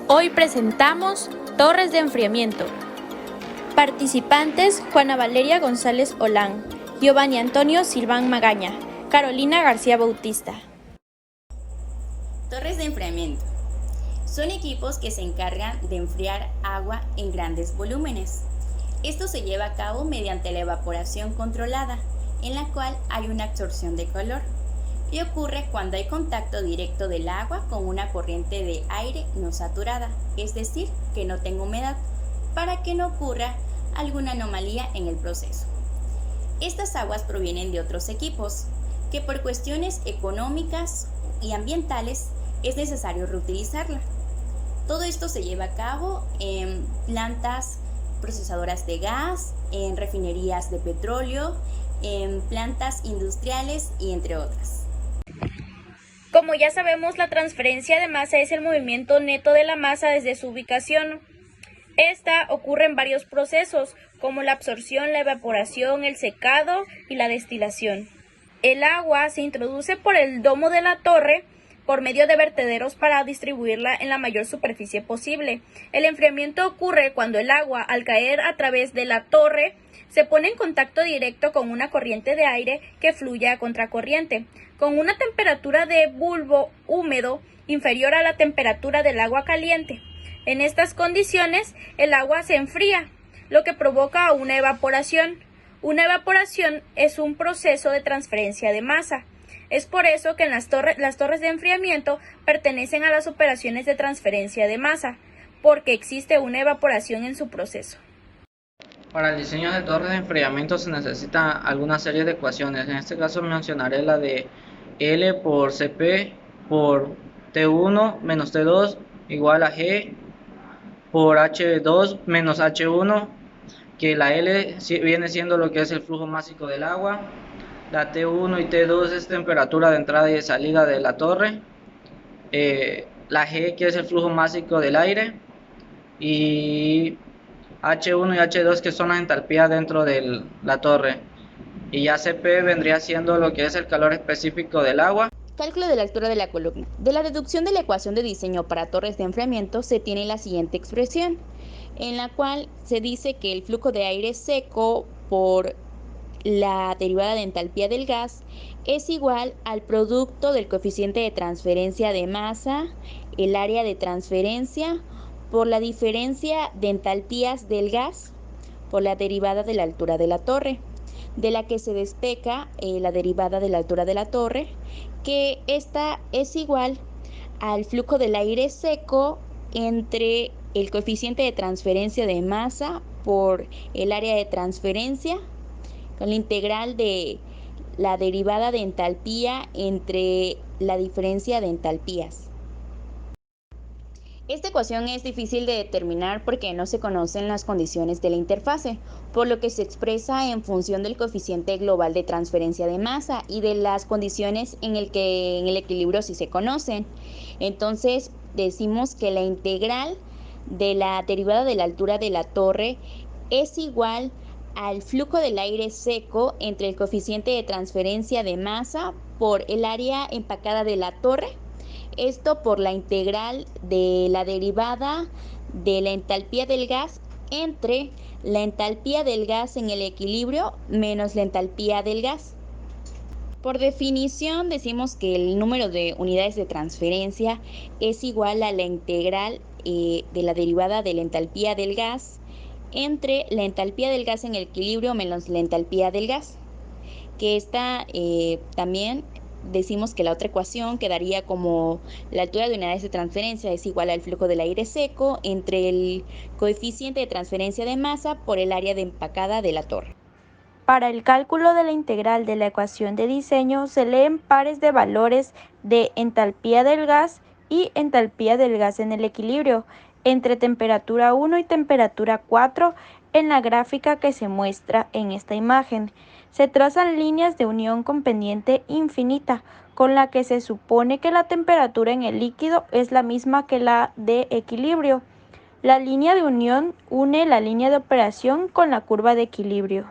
Hoy presentamos Torres de enfriamiento. Participantes: Juana Valeria González Olán, Giovanni Antonio Silván Magaña, Carolina García Bautista. Torres de enfriamiento. Son equipos que se encargan de enfriar agua en grandes volúmenes. Esto se lleva a cabo mediante la evaporación controlada, en la cual hay una absorción de calor, y ocurre cuando hay contacto directo del agua con una corriente de aire no saturada, es decir, que no tenga humedad, para que no ocurra alguna anomalía en el proceso. Estas aguas provienen de otros equipos, que por cuestiones económicas y ambientales es necesario reutilizarla. Todo esto se lleva a cabo en plantas procesadoras de gas, en refinerías de petróleo, en plantas industriales y entre otras. Como ya sabemos, la transferencia de masa es el movimiento neto de la masa desde su ubicación. Esta ocurre en varios procesos, como la absorción, la evaporación, el secado y la destilación. El agua se introduce por el domo de la torre por medio de vertederos para distribuirla en la mayor superficie posible. El enfriamiento ocurre cuando el agua, al caer a través de la torre, se pone en contacto directo con una corriente de aire que fluye a contracorriente, con una temperatura de bulbo húmedo inferior a la temperatura del agua caliente. En estas condiciones, el agua se enfría, lo que provoca una evaporación. Una evaporación es un proceso de transferencia de masa. Es por eso que las torres de enfriamiento pertenecen a las operaciones de transferencia de masa, porque existe una evaporación en su proceso. Para el diseño de torres de enfriamiento se necesita alguna serie de ecuaciones. En este caso mencionaré la de L por Cp por T1 menos T2 igual a G por H2 menos H1, que la L viene siendo lo que es el flujo másico del agua. La T1 y T2 es temperatura de entrada y de salida de la torre. La G, que es el flujo másico del aire. Y H1 y H2, que son las entalpías dentro de la torre. Y ya Cp vendría siendo lo que es el calor específico del agua. Cálculo de la altura de la columna. De la deducción de la ecuación de diseño para torres de enfriamiento se tiene la siguiente expresión, en la cual se dice que el flujo de aire seco por la derivada de entalpía del gas es igual al producto del coeficiente de transferencia de masa, el área de transferencia, por la diferencia de entalpías del gas, por la derivada de la altura de la torre, de la que se despeja la derivada de la altura de la torre, que esta es igual al flujo del aire seco entre el coeficiente de transferencia de masa por el área de transferencia, con la integral de la derivada de entalpía entre la diferencia de entalpías. Esta ecuación es difícil de determinar porque no se conocen las condiciones de la interfase, por lo que se expresa en función del coeficiente global de transferencia de masa y de las condiciones en el equilibrio sí se conocen. Entonces decimos que la integral de la derivada de la altura de la torre es igual al flujo del aire seco entre el coeficiente de transferencia de masa por el área empacada de la torre. Esto por la integral de la derivada de la entalpía del gas entre la entalpía del gas en el equilibrio menos la entalpía del gas. Por definición decimos que el número de unidades de transferencia es igual a la integral de la derivada de la entalpía del gas entre la entalpía del gas en el equilibrio menos la entalpía del gas, que esta también decimos que la otra ecuación quedaría como la altura de unidades de transferencia es igual al flujo del aire seco entre el coeficiente de transferencia de masa por el área de empacada de la torre. Para el cálculo de la integral de la ecuación de diseño se leen pares de valores de entalpía del gas y entalpía del gas en el equilibrio entre temperatura 1 y temperatura 4 en la gráfica que se muestra en esta imagen. Se trazan líneas de unión con pendiente infinita, con la que se supone que la temperatura en el líquido es la misma que la de equilibrio. La línea de unión une la línea de operación con la curva de equilibrio.